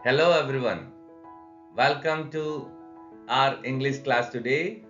Hello everyone. Welcome to our English class today.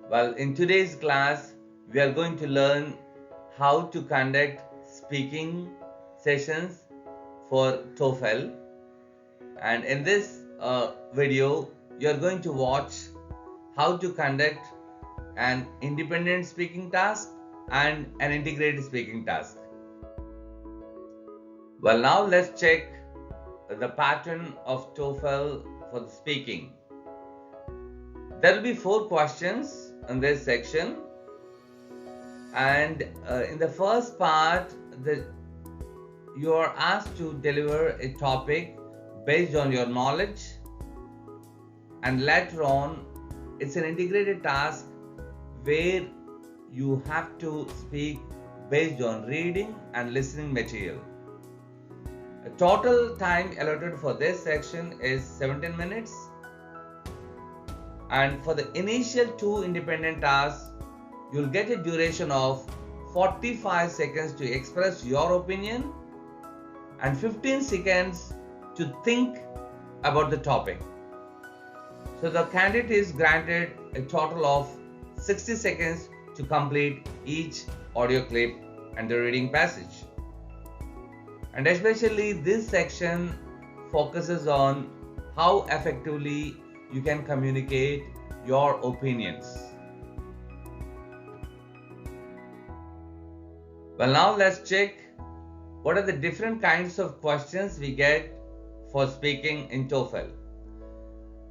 Well, in today's class, we are going to learn how to conduct speaking sessions for Toefl. And in this video, you are going to watch how to conduct an independent speaking task and an integrated speaking task. Well, now let's check the pattern of Toefl for the speaking. There will be 4 questions in this section, and in the first part, you are asked to deliver a topic based on your knowledge, and later on, it's an integrated task where you have to speak based on reading and listening material. The total time allotted for this section is 17 minutes. And for the initial 2 independent tasks, you'll get a duration of 45 seconds to express your opinion and 15 seconds to think about the topic. So the candidate is granted a total of 60 seconds to complete each audio clip and the reading passage. And especially this section focuses on how effectively you can communicate your opinions. Well, now let's check what are the different kinds of questions we get for speaking in Toefl.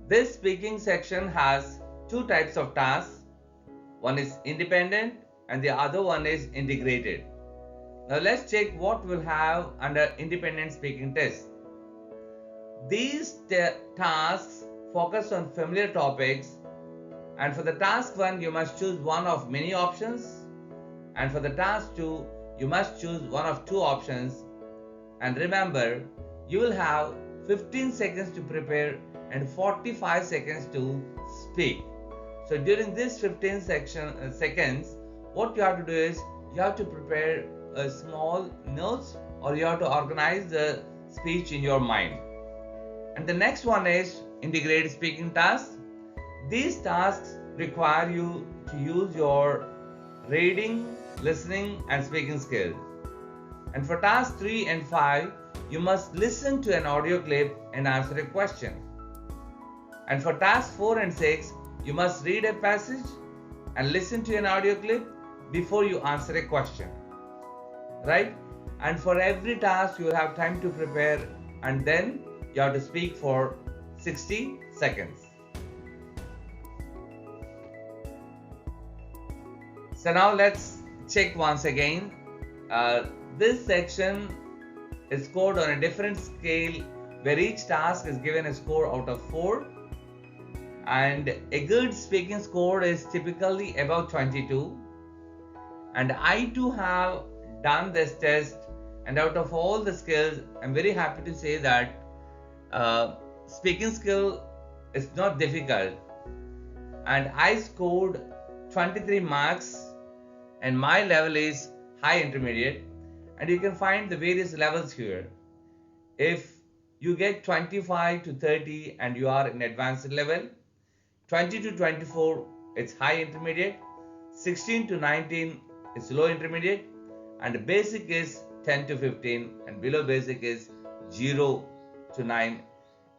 This speaking section has 2 types of tasks. One is independent and the other one is integrated. Now let's check what we'll have under independent speaking test. These tasks focus on familiar topics, and for the task 1 you must choose one of many options, and for the task 2 you must choose one of 2 options. And remember, you will have 15 seconds to prepare and 45 seconds to speak. So during this 15 seconds, what you have to do is you have to prepare a small notes, or you have to organize the speech in your mind. And the next one is integrated speaking tasks. These tasks require you to use your reading, listening and speaking skills. And for tasks 3 and 5, you must listen to an audio clip and answer a question. And for tasks 4 and 6, you must read a passage and listen to an audio clip before you answer a question. Right? And for every task you will have time to prepare, and then you have to speak for 60 seconds. So now let's check once again. This section is scored on a different scale where each task is given a score out of 4, and a good speaking score is typically about 22. And I too have done this test, and out of all the skills, I'm very happy to say that speaking skill is not difficult, and I scored 23 marks, and my level is high intermediate, and you can find the various levels here. If you get 25 to 30 and you are in advanced level, 20 to 24 it's high intermediate, 16 to 19 is low intermediate, and basic is 10 to 15, and below basic is 0 to 9.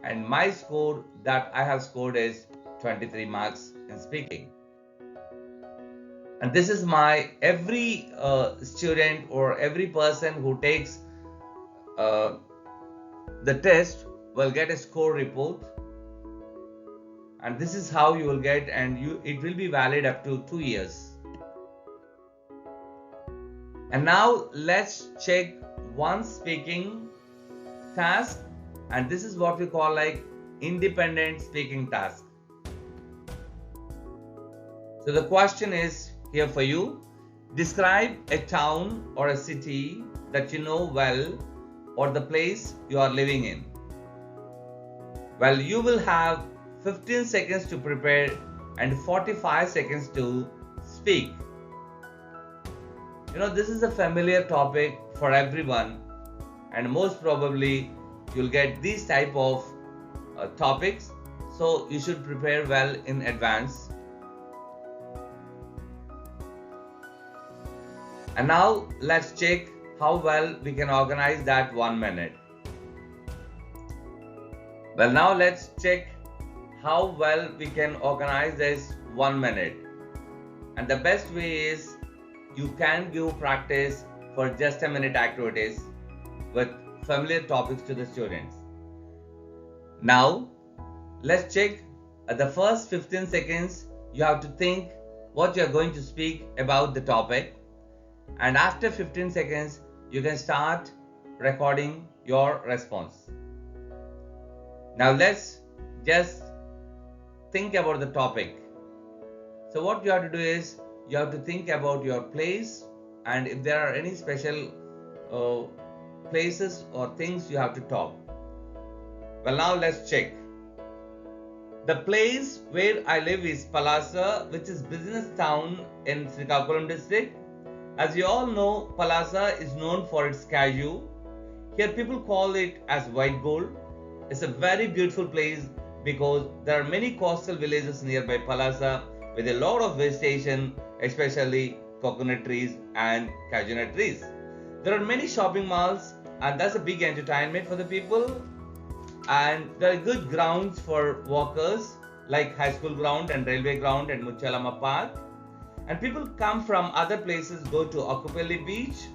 And my score that I have scored is 23 marks in speaking. And this is my every student or every person who takes the test will get a score report, and this is how you will get, and it will be valid up to 2 years. And now let's check one speaking task, and this is what we call like independent speaking task. So the question is here for you: describe a town or a city that you know well, or the place you are living in. Well, you will have 15 seconds to prepare and 45 seconds to speak. You know, this is a familiar topic for everyone, and most probably you'll get these type of topics, so you should prepare well in advance. And now let's check how well we can organize that 1 minute. Well, now let's check how well we can organize this 1 minute. And the best way is you can give practice for just a minute activities with familiar topics to the students. Now let's check the first 15 seconds. You have to think what you are going to speak about the topic, and after 15 seconds you can start recording your response. Now let's just think about the topic. So what you have to do is you have to think about your place, and if there are any special places or things you have to talk. Well, now let's check. The place where I live is Palasa, which is business town in Srikakulam district. As you all know, Palasa is known for its cashew. Here people call it as white gold. It's a very beautiful place because there are many coastal villages nearby Palasa with a lot of vegetation, especially coconut trees and cashew nut trees. There are many shopping malls, and that's a big entertainment for the people. And there are good grounds for walkers like High School Ground and Railway Ground and Muchalama Park. And people come from other places, go to Akupelli Beach,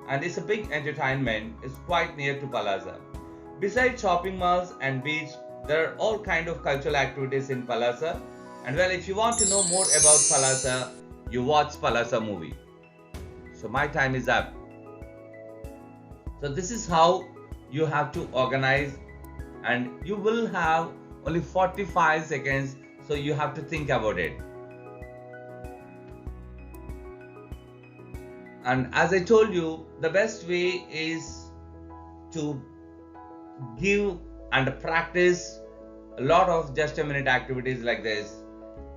and it's a big entertainment. It's quite near to Palasa. Besides shopping malls and beach, there are all kind of cultural activities in Palasa. And well, if you want to know more about Palasa, you watch Palasa movie. So my time is up. So this is how you have to organize, and you will have only 45 seconds, so you have to think about it. And as I told you, the best way is to give and practice a lot of just a minute activities like this.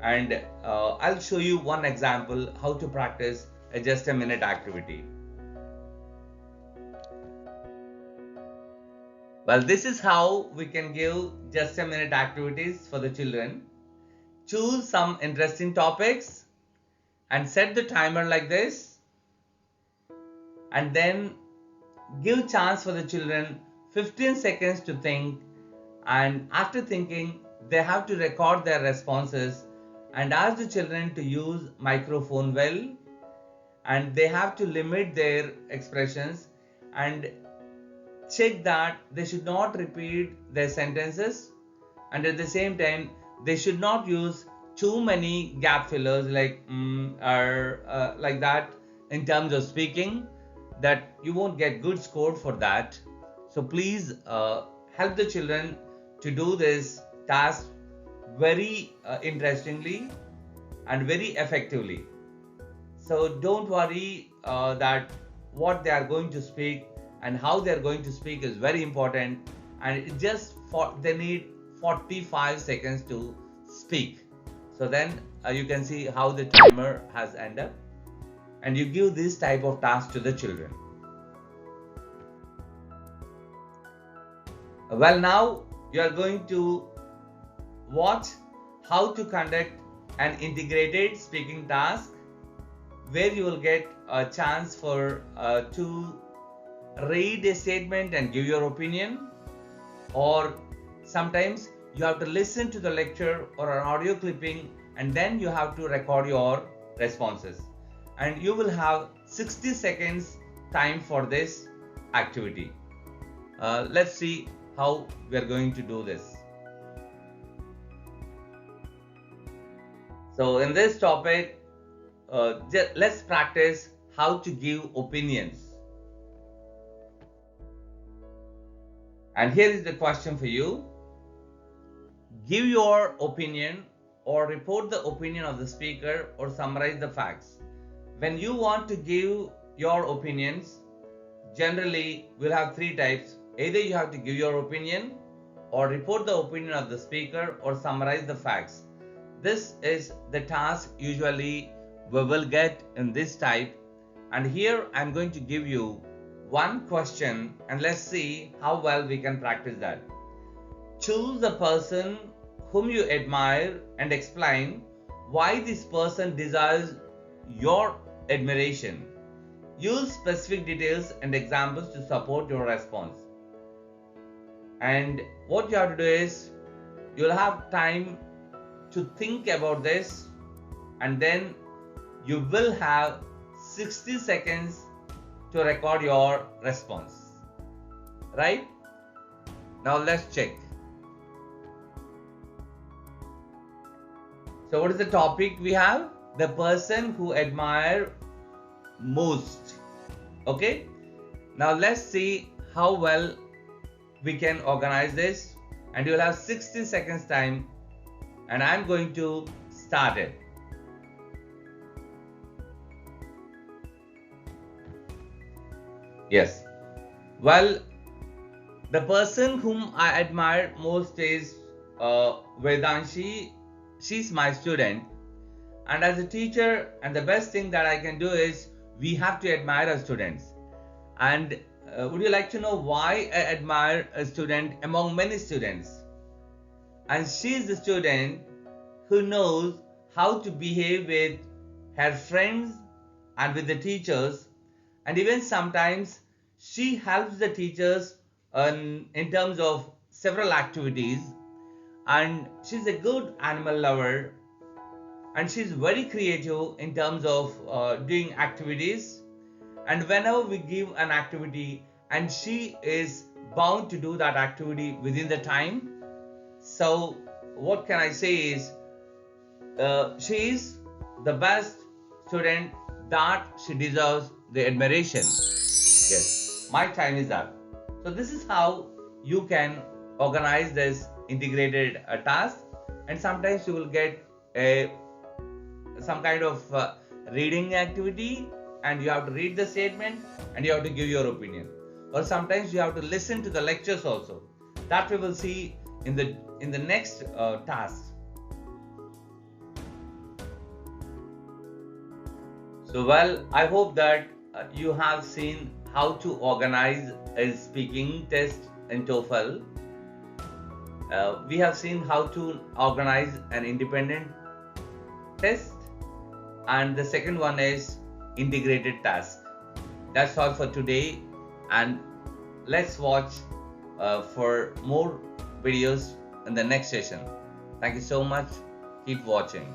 And I'll show you one example how to practice a just a minute activity. Well, this is how we can give just a minute activities for the children. Choose some interesting topics and set the timer like this, and then give chance for the children 15 seconds to think, and after thinking they have to record their responses and ask the children to use microphone well, and they have to limit their expressions and check that they should not repeat their sentences, and at the same time they should not use too many gap fillers like or like that in terms of speaking, that you won't get good score for that. So please help the children to do this task very interestingly and very effectively. So don't worry that what they are going to speak and how they are going to speak is very important, and they need 45 seconds to speak. So then you can see how the timer has ended up, and you give this type of task to the children. Well, now you are going to watch how to conduct an integrated speaking task, where you will get a chance for to read a statement and give your opinion, or sometimes you have to listen to the lecture or an audio clipping and then you have to record your responses, and you will have 60 seconds time for this activity. Let's see how we are going to do this. So in this topic, let's practice how to give opinions. And here is the question for you. Give your opinion or report the opinion of the speaker or summarize the facts. When you want to give your opinions, generally we'll have three types. Either you have to give your opinion or report the opinion of the speaker or summarize the facts. This is the task usually we will get in this type. And here I'm going to give you one question and let's see how well we can practice that. choose a person whom you admire and explain why this person desires your admiration. Use specific details and examples to support your response. And what you have to do is, you'll have time to think about this, and then you will have 60 seconds to record your response. Right? Now let's check. So what is the topic we have? The person who admire most. Okay? Now let's see how well we can organize this, and you'll have 60 seconds time, and I'm going to start it. Yes. Well, the person whom I admire most is Vedanshi. She's my student, and as a teacher, and the best thing that I can do is, we have to admire our students. And would you like to know why I admire a student among many students? And she is the student who knows how to behave with her friends and with the teachers, and even sometimes she helps the teachers in terms of several activities. And she's a good animal lover, and she's very creative in terms of doing activities. And whenever we give an activity, and she is bound to do that activity within the time. So what can I say is, she is the best student that she deserves the admiration. Yes, my time is up. So this is how you can organize this integrated task, and sometimes you will get some kind of reading activity, and you have to read the statement and you have to give your opinion, or sometimes you have to listen to the lectures also. That we will see in the next task. So well, I hope that you have seen how to organize a speaking test in Toefl. We have seen how to organize an independent test, and the second one is integrated task. That's all for today, and let's watch for more videos in the next session. Thank you so much. Keep watching.